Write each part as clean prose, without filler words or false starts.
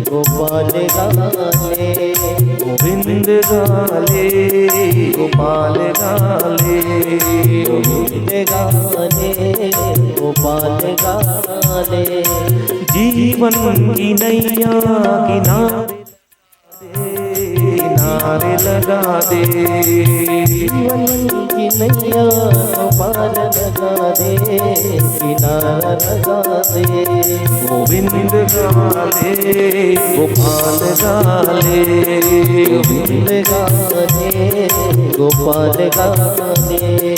गोपाल गाले, गोविंद गाले गोपाल गाले, गोविंद गाले गोपाल गाले। जीवन की नैया किनारे लगा दे, जीवन की नैया पार लगा दे, किनारा लगा दे। गोविंद गाले गोपाल गाले, गोविंद गाले गोपाल गाले।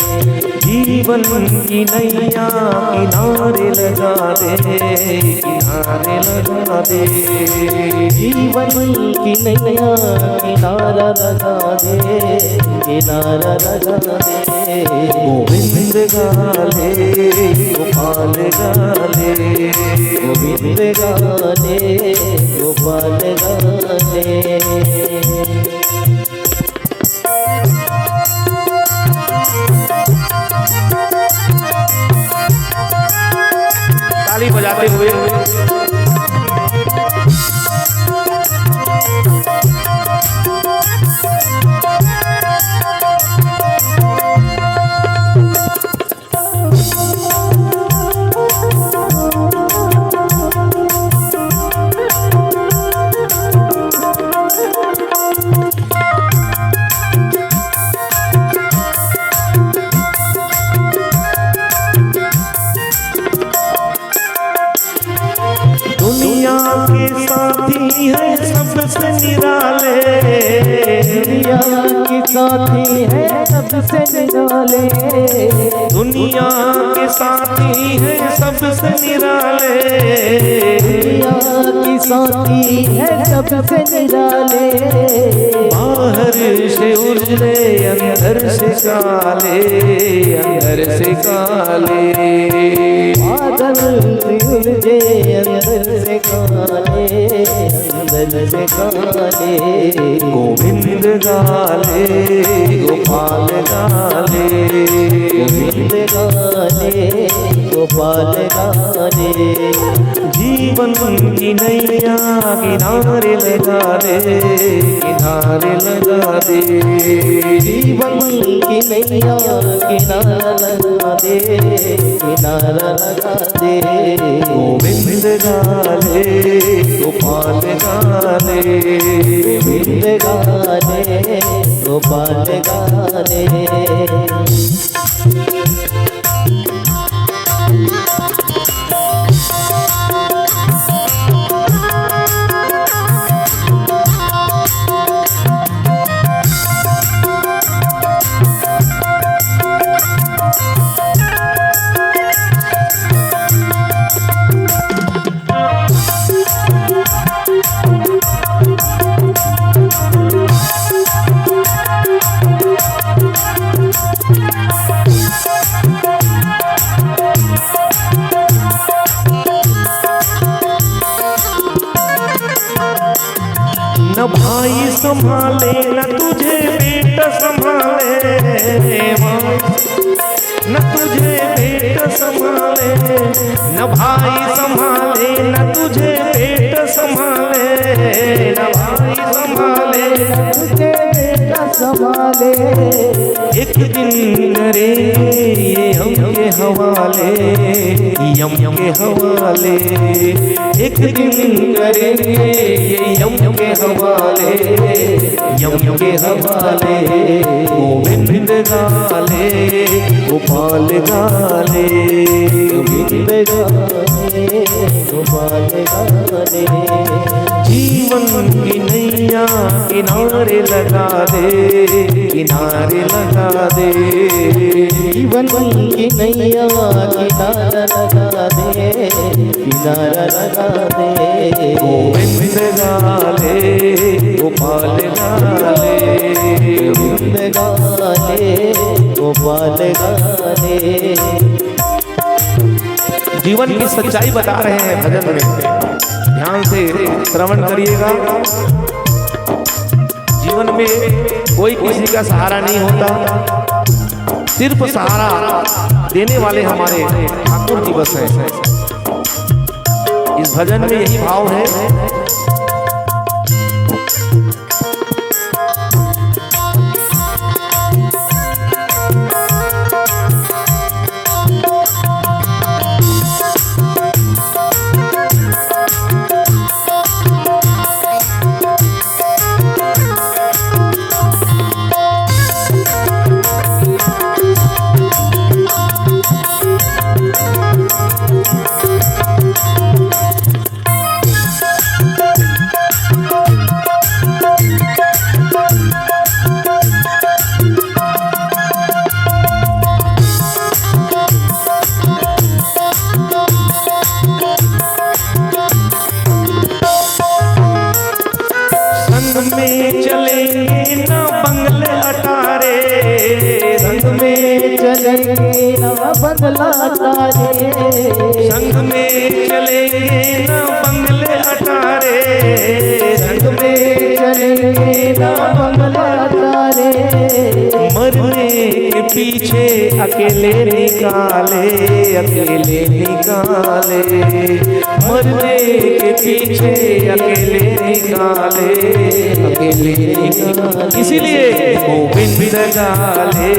जीवन की नैया किनारे लगा दे, किनारे लगा दे, जीवन की नैया किनारा लगा दे, किनारा लगा दे। गोविंद गाले गोपाल गाले, गोविंद गाले गोपाल गाले। ताली बजाते हुए दुनिया के साथी है सबसे निराले, दुनिया के साथी है सबसे निराले, दुनिया के साथी है सबसे निराले, दुनिया के साथी है सबसे निराले। बाहर से उजले अंदर से काले, अंदर से काले, बादल उलझे अंदर से काले, अंदर से काले। गोविंद गाले गोपाल गाले, गोविंद गाले गोपाल गाले। जीवन की नैया किनारे लगा दे, किनारे लगा दे, जीवन की नैया किनारा लगा दे, किनारा लगा दे। गोविंद गाले गोपाल गाले, गोविंद गाले गोपाल गाले। न भाई संभाले न तुझे बेटा संभाले, न तुझे बेटा संभाले, न भाई संभाले न तुझे बेटा संभाले, न भाई संभाले तुझे बेटा संभाले। एक दिन करे ये हम के हवाले, यम के हवाले, एक दिन करेंगे ये यम के हवाले, यम के हवाले। गोविंद गाले गोपाल गाले, गोविंद गाले गोपाल गाले। जीवन की नैया किनारे लगा दे, किनारे लगा दे, जीवन की नैया किनारा लगा दे, किनारा लगा दे। गोविंद गाले गोपाल गाले, गोविंद गाले गोपाल गाले। जीवन की सच्चाई बता रहे हैं भजन में, ध्यान से श्रवण करिएगा। जीवन में कोई किसी का सहारा नहीं होता, सिर्फ सहारा देने वाले हमारे ठाकुर जी बस है। इस भजन में यही भाव है संग में चलेंगे ना बंगला तारे, संग में चलेंगे न बंगले अटारे, संग में चलेंगे ना बंगला तारे, मरने के पीछे अकेले निकाले, अकेले निकाले, मरने के पीछे अकेले निकाले, अकेले निकाले। इसीलिए गोविंद गाले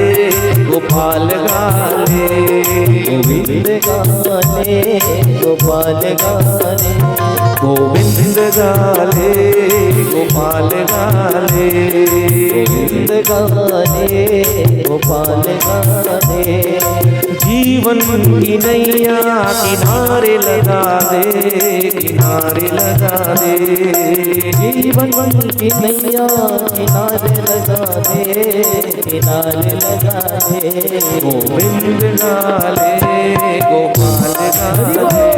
गोपाल गाले, गोविंद गाले गोपाल गाले, गोविंद गाले गोपाल गाले, गोविंद गाले गोपाल गाले। जीवन की नैया किनारे लगा दे, किनारे लगा दे, जीवन की नैया किनारे लगा दे, किनारे लगा दे। गोविंद गाले गोपाल गाले,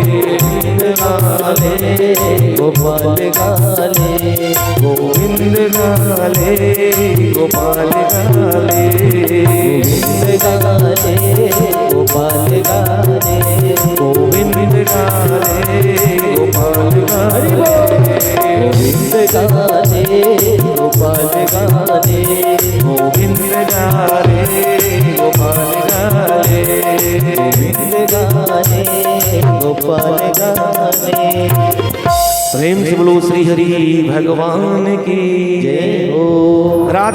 गोविंद गाले गोपाल गाले, गोविंद गाले गोपाल गाले, गोविंद गाले गोपाल गाले, गोविंद गाले गोपाल गाले, गोविंद गाले गोपाल गाले, गोविंद गाले गोपाल गाले, गोविंद गाले गोपाल गाले। प्रेम से बोलो श्री हरि भगवान की जय हो। राधे।